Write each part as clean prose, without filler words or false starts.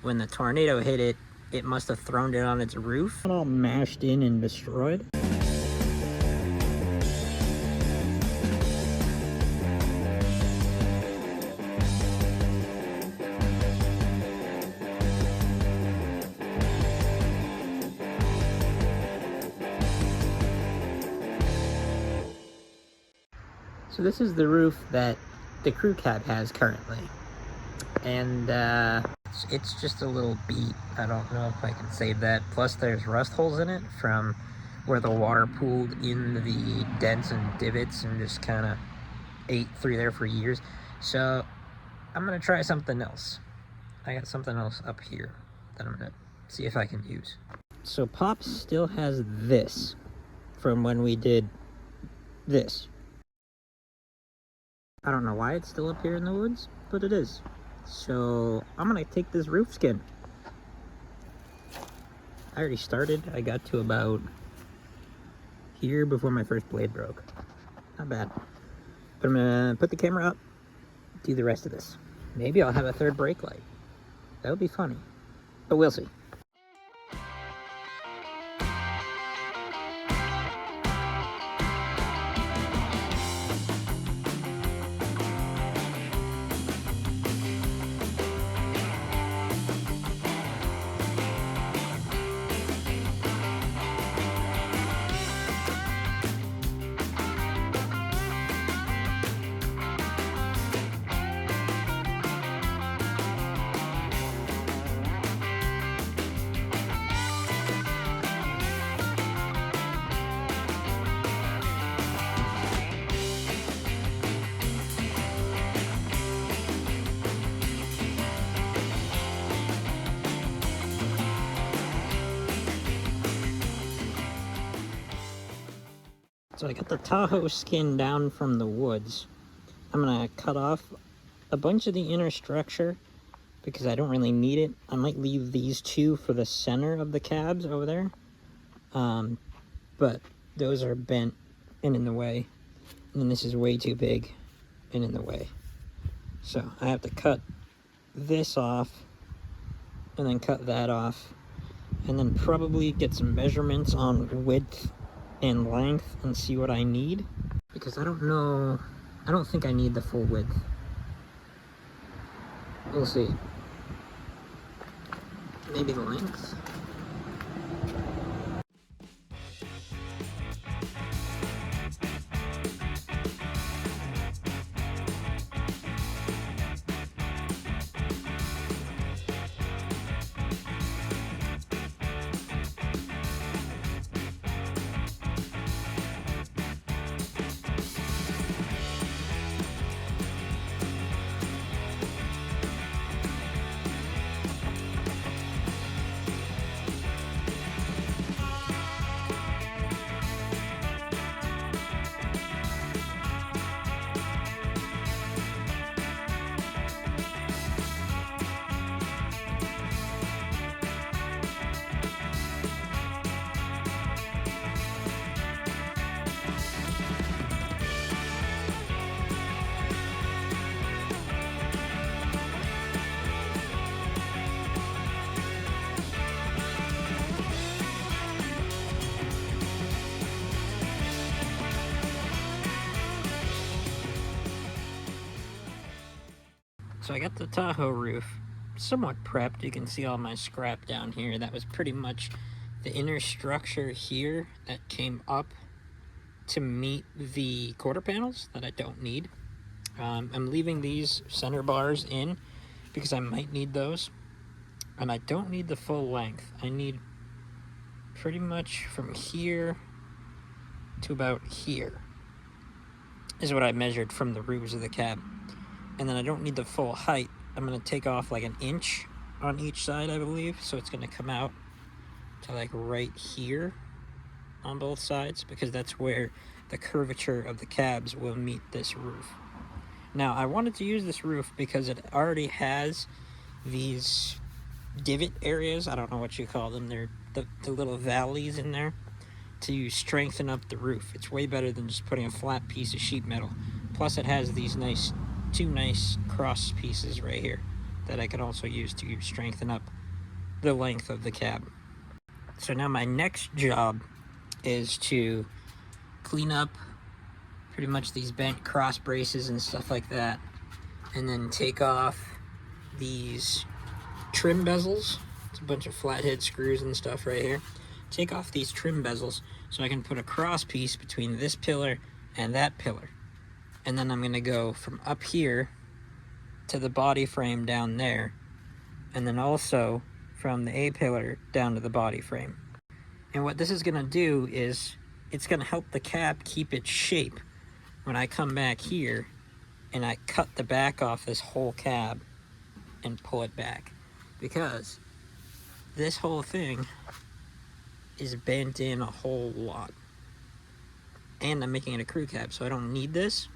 when the tornado hit it, it must have thrown it on its roof. All mashed in and destroyed. So this is the roof that the crew cab has currently. And it's just a little beat. I don't know if I can save that. Plus there's rust holes in it from where the water pooled in the dents and divots and just kind of ate through there for years. So I'm gonna try something else. I got something else up here that I'm gonna see if I can use. So Pop still has this from when we did this. I don't know why it's still up here in the woods, but it is. So I'm gonna take this roof skin. I already started. I got to about here before my first blade broke. Not bad. But I'm gonna put the camera up, do the rest of this. Maybe I'll have a third brake light. That would be funny, but we'll see. So I got the Tahoe skin down from the woods. I'm gonna cut off a bunch of the inner structure because I don't really need it. I might leave these two for the center of the cabs over there. But those are bent and in the way. And then this is way too big and in the way. So I have to cut this off and then cut that off. And then probably get some measurements on width and length and see what I need, because I don't know, I don't think I need the full width. We'll see. Maybe the length. So I got the Tahoe roof somewhat prepped. You can see all my scrap down here. That was pretty much the inner structure here that came up to meet the quarter panels that I don't need. I'm leaving these center bars in because I might need those. And I don't need the full length. I need pretty much from here to about here is what I measured from the roofs of the cab. And then I don't need the full height. I'm going to take off like an inch on each side, I believe. So it's going to come out to like right here on both sides, because that's where the curvature of the cabs will meet this roof. Now, I wanted to use this roof because it already has these divot areas. I don't know what you call them. They're the little valleys in there to strengthen up the roof. It's way better than just putting a flat piece of sheet metal. Plus, it has these two nice cross pieces right here that I could also use to strengthen up the length of the cab. So now my next job is to clean up pretty much these bent cross braces and stuff like that, and then take off these trim bezels. It's a bunch of flathead screws and stuff right here. Take off these trim bezels so I can put a cross piece between this pillar and that pillar. And then I'm going to go from up here to the body frame down there, and then also from the A pillar down to the body frame. And what this is going to do is it's going to help the cab keep its shape when I come back here and I cut the back off this whole cab and pull it back, because this whole thing is bent in a whole lot, and I'm making it a crew cab, so I don't need this,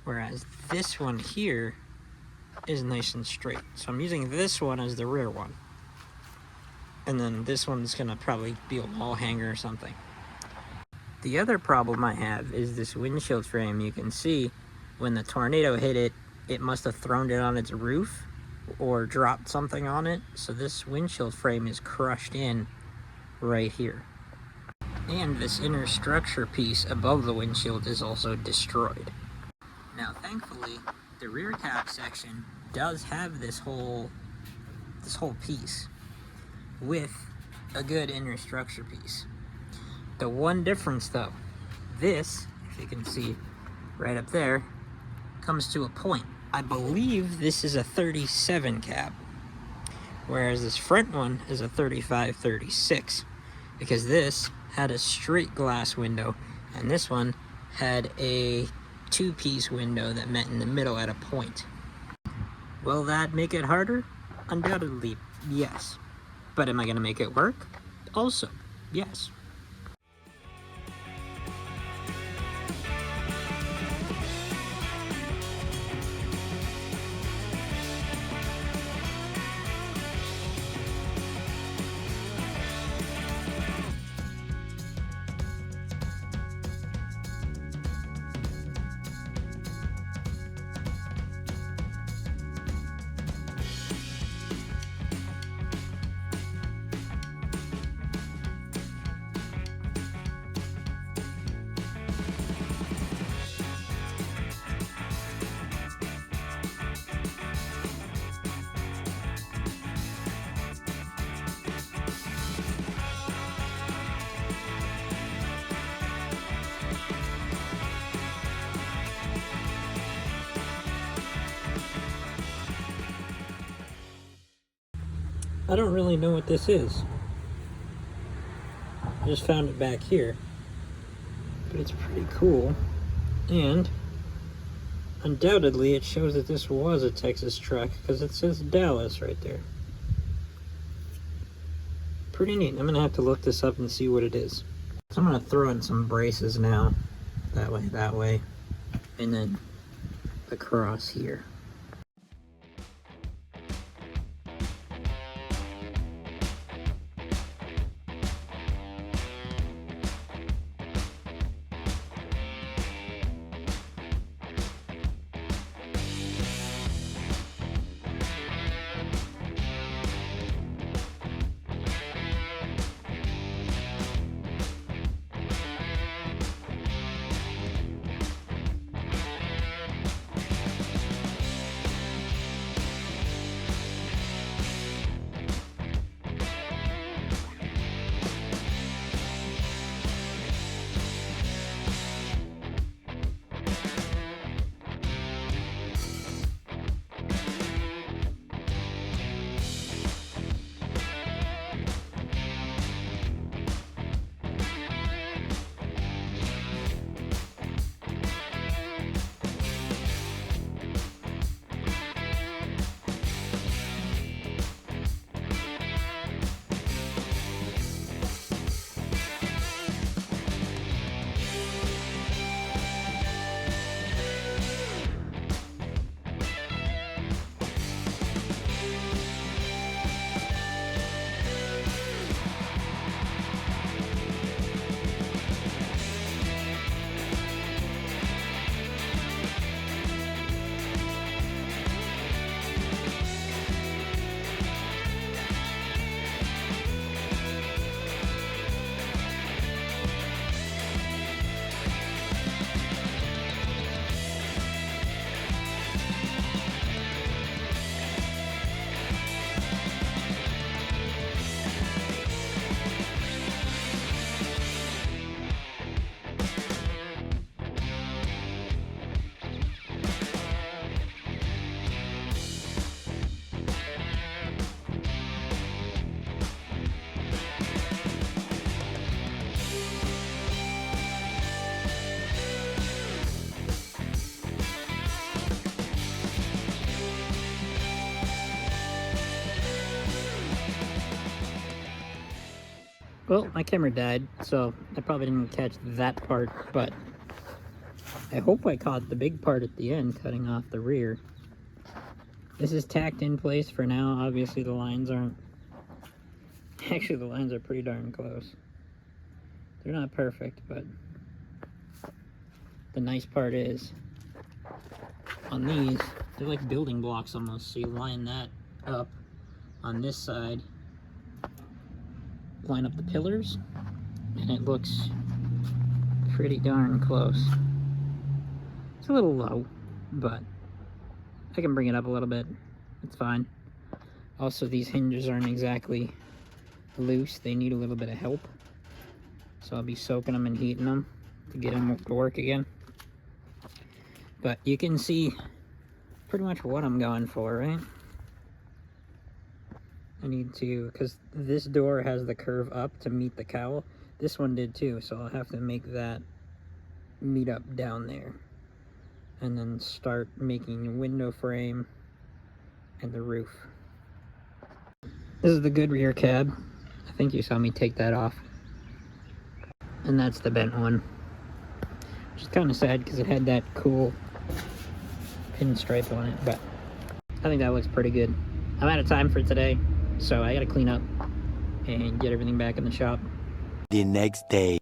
whereas this one here is nice and straight. So I'm using this one as the rear one, and then this one's gonna probably be a wall hanger or something. The other problem I have is this windshield frame. You can see when the tornado hit it, it must have thrown it on its roof or dropped something on it, so this windshield frame is crushed in right here. And this inner structure piece above the windshield is also destroyed. Now thankfully, the rear cap section does have this whole piece with a good inner structure piece. The one difference though, this, if you can see right up there, comes to a point. I believe this is a 37 cab, whereas this front one is a 35-36, because this had a straight glass window and this one had a two-piece window that met in the middle at a point. Will that make it harder? Undoubtedly, yes. But am I going to make it work? Also, yes. I don't really know what this is. I just found it back here. But it's pretty cool. And undoubtedly it shows that this was a Texas truck, because it says Dallas right there. Pretty neat. I'm gonna have to look this up and see what it is. So I'm gonna throw in some braces now. That way. And then across here. Well, my camera died, so I probably didn't catch that part, but I hope I caught the big part at the end, cutting off the rear. This is tacked in place for now. Obviously the lines aren't... Actually, the lines are pretty darn close. They're not perfect, but the nice part is, on these, they're like building blocks almost, so you line that up on this side, line up the pillars, and it looks pretty darn close. It's a little low, but I can bring it up a little bit. It's fine. Also, these hinges aren't exactly loose. They need a little bit of help. So I'll be soaking them and heating them to get them to work again. But you can see pretty much what I'm going for, right? I need to, because this door has the curve up to meet the cowl. This one did too, so I'll have to make that meet up down there. And then start making the window frame and the roof. This is the good rear cab. I think you saw me take that off. And that's the bent one. Which is kind of sad because it had that cool pinstripe on it, but I think that looks pretty good. I'm out of time for today, so I gotta clean up and get everything back in the shop. The next day.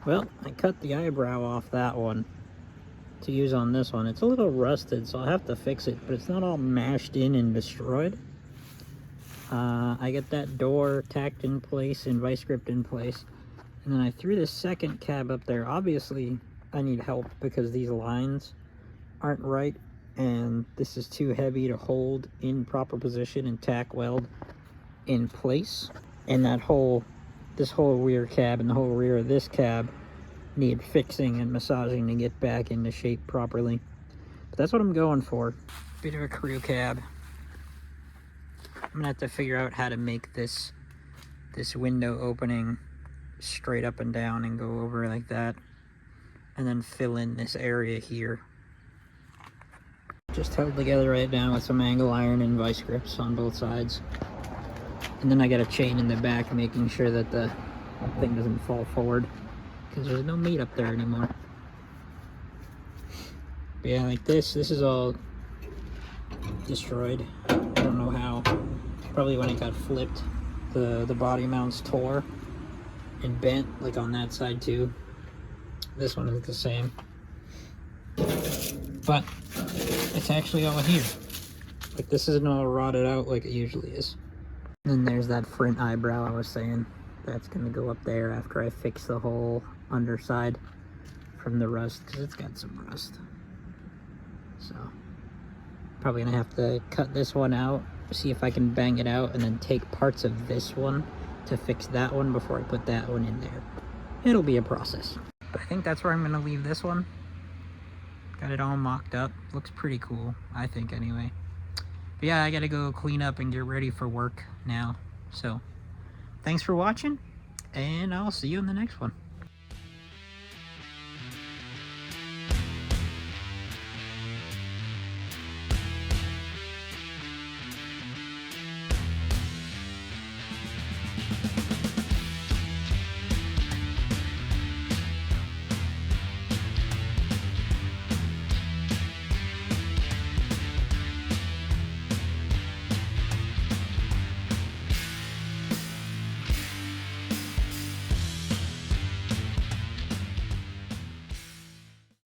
Well, I cut the eyebrow off that one to use on this one. It's a little rusted, so I'll have to fix it, but it's not all mashed in and destroyed. I get that door tacked in place and vice gripped in place, and then I threw this second cab up there. Obviously, I need help because these lines aren't right, and this is too heavy to hold in proper position and tack weld in place. And this whole rear cab and the whole rear of this cab need fixing and massaging to get back into shape properly. But that's what I'm going for. Bit of a crew cab. I'm gonna have to figure out how to make this window opening straight up and down and go over like that, and then fill in this area here. Just held together right now with some angle iron and vice grips on both sides. And then I got a chain in the back, making sure that the thing doesn't fall forward, because there's no meat up there anymore. But yeah, like this is all destroyed. I don't know how. Probably when it got flipped, the body mounts tore and bent, like on that side too. This one is the same. But it's actually all here. Like, this isn't all rotted out like it usually is. And then there's that front eyebrow I was saying. That's gonna go up there after I fix the whole underside from the rust, because it's got some rust. So probably gonna have to cut this one out, see if I can bang it out, and then take parts of this one to fix that one before I put that one in there. It'll be a process. But I think that's where I'm gonna leave this one. Got it all mocked up. Looks pretty cool, I think, anyway. But yeah, I gotta go clean up and get ready for work now. So thanks for watching, and I'll see you in the next one.